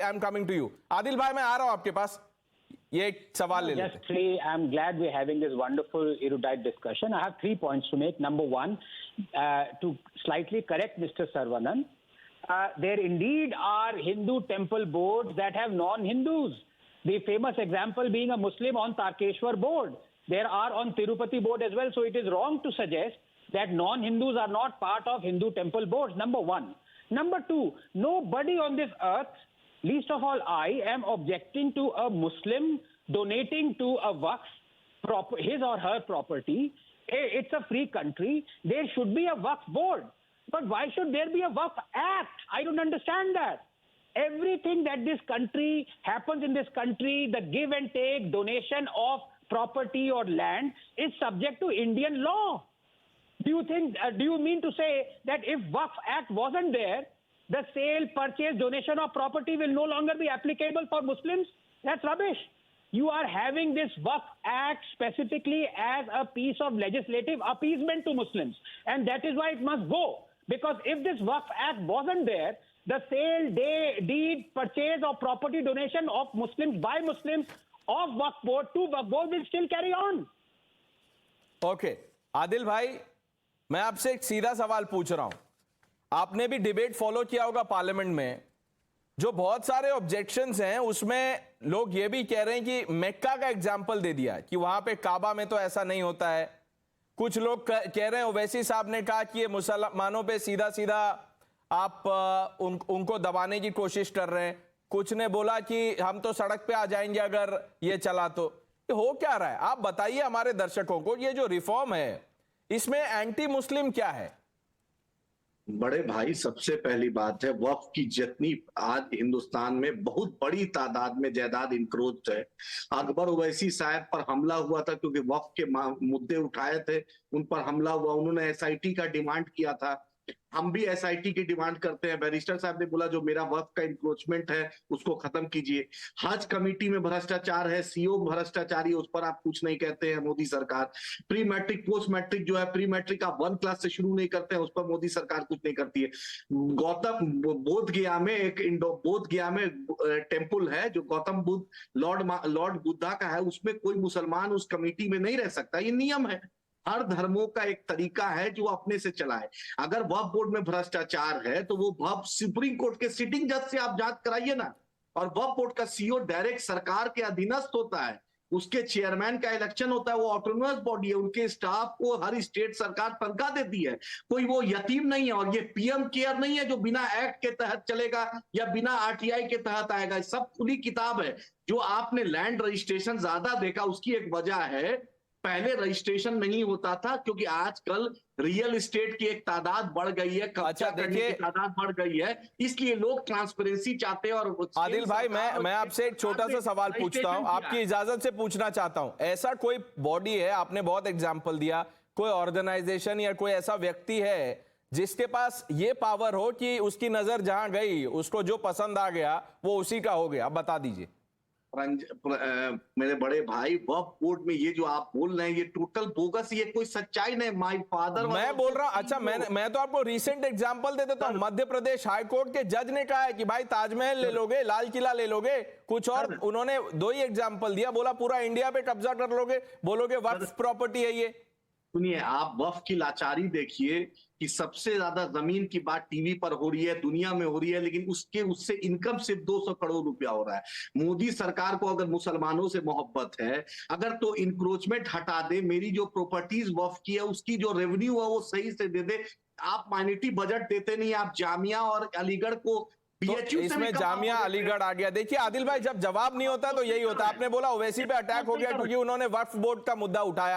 I am coming to you. Adil भाई मैं आ रहा हूं आपके पास, ये एक सवाल ले लेते हैं। Just three. I'm glad we're having this wonderful erudite discussion. I have 3 points to make. Number one, to slightly correct Mr. Saravanan, there indeed are Hindu temple boards that have non-Hindus. The famous example being a Muslim on Tarkeshwar board. There are on Tirupati board as well. So it is wrong to suggest that non-Hindus are not part of Hindu temple boards. Number one. Number two, nobody on this earth, least of all I, am objecting to a Muslim donating to a waqf, his or her property. It's a free country. There should be a waqf board. But why should there be a waqf act? I don't understand that. Everything that this country happens in this country, the give and take, donation of property or land is subject to Indian law. Do you mean to say that if Waqf Act wasn't there, the sale, purchase, donation of property will no longer be applicable for Muslims? That's rubbish. You are having this Waqf Act specifically as a piece of legislative appeasement to Muslims. And that is why it must go. Because if this Waqf Act wasn't there, the sale, deed, purchase of property donation of Muslims by Muslims of Waqf Board to Waqf Board will still carry on. Okay. Adil भाई, मैं आपसे एक सीधा सवाल पूछ रहा हूं। आपने भी डिबेट फॉलो किया होगा पार्लियामेंट में। जो बहुत सारे ऑब्जेक्शंस हैं उसमें लोग ये भी कह रहे हैं कि मक्का का एग्जाम्पल दे दिया कि वहां पे काबा में तो ऐसा नहीं होता है। कुछ लोग कह रहे हैं, ओवैसी साहब ने कहा कि ये मुसलमानों पे सीधा सीधा आप उनको दबाने की कोशिश कर रहे हैं। कुछ ने बोला कि हम तो सड़क पे आ जाएंगे अगर ये चला तो। ये हो क्या रहा है आप बताइए हमारे दर्शकों को। ये जो रिफॉर्म है इसमें एंटी मुस्लिम क्या है? बड़े भाई, सबसे पहली बात है, वक्फ की जितनी आज हिंदुस्तान में बहुत बड़ी तादाद में जायदाद इंक्रोच है। अकबर ओवैसी साहब पर हमला हुआ था क्योंकि वक्फ के मुद्दे उठाए थे, उन पर हमला हुआ। उन्होंने एसआईटी का डिमांड किया था। हम भी एसआईटी की डिमांड करते हैं। बैरिस्टर साहब ने बोला जो मेरा वक्फ का इंक्रोचमेंट है उसको खत्म कीजिए। हज कमेटी में भ्रष्टाचार है, सीओ भ्रष्टाचारी, उस पर आप कुछ नहीं कहते हैं मोदी सरकार। प्री मैट्रिक पोस्ट मैट्रिक जो है, प्री मैट्रिक आप 1 क्लास से शुरू नहीं करते हैं, उस पर मोदी सरकार कुछ नहीं करती है। गौतम बोध गया में एक बोध गया में टेम्पल है जो गौतम बुद्ध लॉर्ड बुद्धा का है, उसमें कोई मुसलमान उस कमेटी में नहीं रह सकता। ये नियम है। हर धर्मों का एक तरीका है जो अपने से चलाए। अगर वक्फ बोर्ड में भ्रष्टाचार है तो वो वक्फ सुप्रीम कोर्ट के सिटिंग जज से आप जांच कराइए ना। और वक्फ बोर्ड का सीईओ डायरेक्ट सरकार के अधीनस्थ होता है, उसके चेयरमैन का इलेक्शन होता है, वो ऑटोनोमस बॉडी है। उनके स्टाफ को हर स्टेट सरकार तनख्वाह देती है। कोई वो यतीम नहीं है। और ये पीएम केयर नहीं है जो बिना एक्ट के तहत चलेगा या बिना आरटीआई के तहत आएगा। सब खुली किताब है। जो आपने लैंड रजिस्ट्रेशन ज्यादा देखा उसकी एक वजह है, पहले रजिस्ट्रेशन नहीं होता था क्योंकि आजकल रियल एस्टेट की एक तादाद बढ़ गई है, कब्जा करने की तादाद बढ़ गई है, इसलिए लोग ट्रांसपेरेंसी चाहते हैं। और आदिल भाई मैं आपसे एक छोटा सा सवाल पूछता हूं, आपकी इजाजत से पूछना चाहता हूं। ऐसा कोई बॉडी है, आपने बहुत एग्जांपल दिया, कोई ऑर्गेनाइजेशन या कोई ऐसा व्यक्ति है जिसके पास ये पावर हो कि उसकी नजर जहां गई उसको जो पसंद आ गया वो उसी का हो गया? आप बता दीजिए। मेरे बड़े भाई, वक्फ बोर्ड में ये जो आप बोल रहे हैं ये टोटल बोगस, ये कोई सच्चाई नहीं। माय फादर मैं बोल रहा हूं, अच्छा मैं तो आपको रीसेंट एग्जांपल दे देता हूं। मध्य प्रदेश हाई कोर्ट के जज ने कहा है कि भाई ताजमहल ले लोगे, लाल किला ले लोगे, कुछ और उन्होंने 2 ही एग्जांपल दिया, बोला पूरा इंडिया पे कब्जा कर लोगे, बोलोगे वक्फ प्रॉपर्टी है ये। सुनिए, आप वक्फ की लाचारी देखिए कि सबसे ज्यादा जमीन की बात टीवी पर हो रही है, दुनिया में हो रही है, लेकिन उससे इनकम सिर्फ 200 करोड़ रुपया हो रहा है। मोदी सरकार को अगर मुसलमानों से मोहब्बत है, अगर तो इंक्रोचमेंट हटा दे, मेरी जो प्रॉपर्टीज वक्फ की है उसकी जो रेवेन्यू है वो सही से दे दे। आप माइनॉरिटी बजट देते नहीं, आप जामिया और अलीगढ़ को तो इसमें जामिया अलीगढ़ आ गया। देखिए आदिल भाई, जब जवाब नहीं होता तो यही होता है। आपने बोला ओवैसी पे अटैक हो गया क्योंकि उन्होंने वक्फ बोर्ड का मुद्दा उठाया।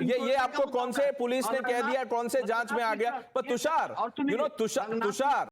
ये आपको कौन से पुलिस ने कह दिया, कौन से जांच में आ गया? पर तुषार, तुषार